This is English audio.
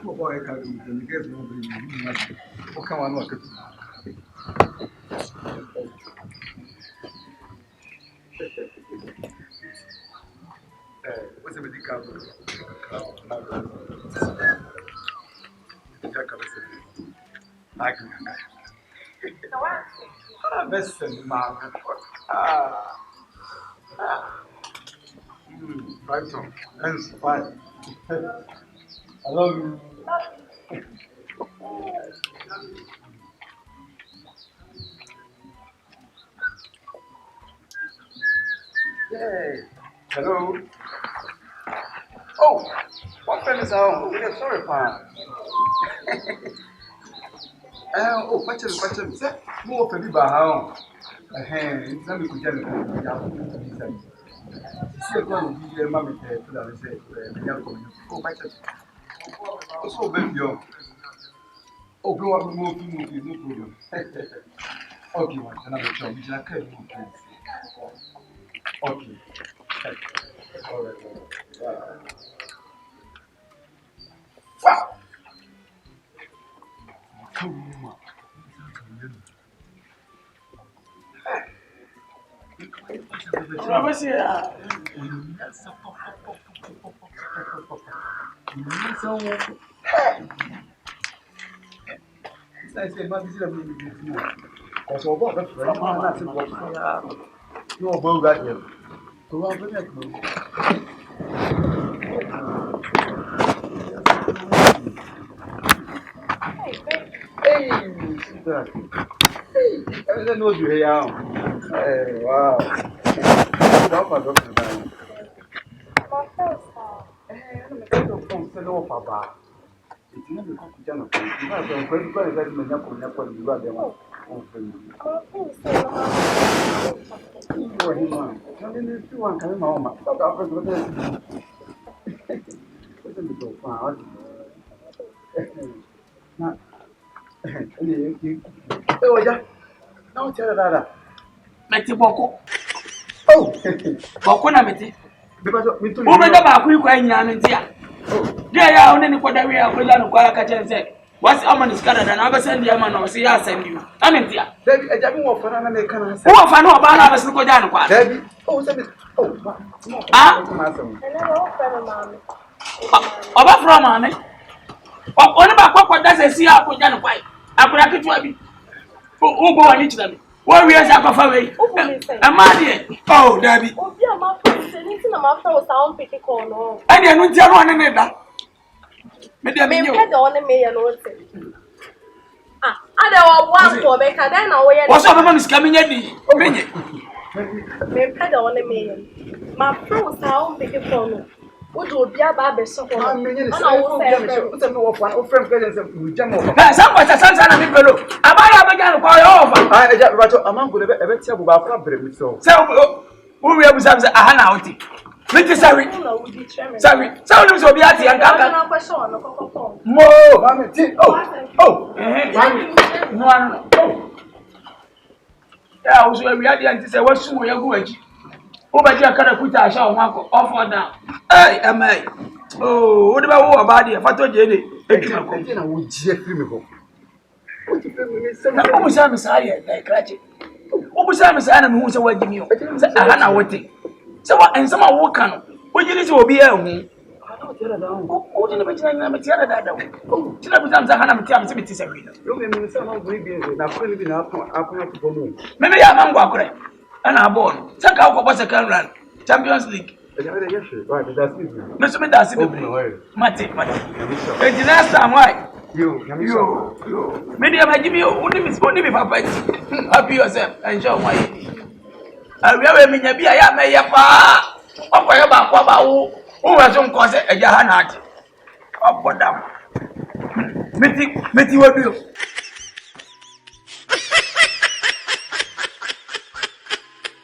boy can get nobody. What can one work? What's a medical? I can. Best ma'am. Right on. That's fine. I love you. Yay. Hello. Oh, what friend is home? Yeah, sorry, pa. Oh, watch him. Say, more for the home. Let me put them in the see, one of the mammy said, oh, watch it. So, baby, oh, go up, move, no problem. Okay, one, another job, which I can't move, please. Okay. All right. Wow. Come on. What's here? I said, but this is a bit because of what the friend, that's what you are both got here. Go on with that. Hey, I don't know you here. Hey, wow. Don't my doctor. Hey, I'm going to come to know Papa. It's not because you don't know. You have a very good investment. You are the one. You are him. You want to come home. Stop after the listen to far. Oh, yeah. Now tell that. Meti boko. Oh, Boko na meti. because me too. Wo be da ba ku kwa nya meti a. Dia ya oni ni koda wi akola no kwa ka chense. What's amani skada na ba send ya ma no se ya send you. Amenti a. David, e jabi wo fana na me kana se. Wo fa na oba na ba se ko ja no kwa. David, oh, say me. Oh, Ah? Oba from mama. Oni ba kwa da se si akoja no kwa. Akura kitu abi. O go wani chira mi. Wo wi asa akofa we. Amade. Oh, David. Obi ama fa se ni ti na ma fa o sound pick call no. Ade anu ti anu ne da. Me de me Me pede on me ya no te. Ah, ade wo wa ko be ka den na wo ye. Wo so be ma misika me nya di. Menye. Me pede on me ya. Ma fa o sound pick call no. Wo do obi aba be so ko. Ana wo se me wo fana, o friend present say we jam over. Na san kwa san na mi pelo. Abaya be jan kwa yo ofa. Ah, e ja bacho amango e be tia bu ba fra bre mi so. Se wo wi abu sam se aha na oti. Me ti sawi. Sawi. Sawi ni so bi ati an kaka. Na kwa so no kokoko. Mo, mami ti. Oh. Mami. No an. Oh. Ya wo so wi adi anti se wasu mo yagu aji. Wo ba ji akara kuta asha o mako off or down. Hey, amai. Oh, wo de ba wo ba de fa to je de. Edina ko na wo ji afiri mi ho. O ti fe mi se Na ko musa mi sa ye like krache. Wo musa mi sa na mi hu se waji mi o. Se aha na wote. Se wa ensama wo kan. Wo ji ni se obi e hu. O ji na be jina na me ti ada da. O ji na be jam za hana me ti am se me ti se wi na. yo me se na bo bi na ko ni bi na akon to mo. Me ya mango akure. Ana abon. Se ka ko boss second round. Champions League. E ja me dey yes, right, that's it. Me so me da se bebre. Mate. E di last time why? Yo. Me dey ma give you only me papa. Happy yourself. Enjoy my. Awia we me nya bia ya me ye pa. Okoye ba kwa ba wo. Wo we so nko se eja ha na ati. Obodam. Meti wa bio.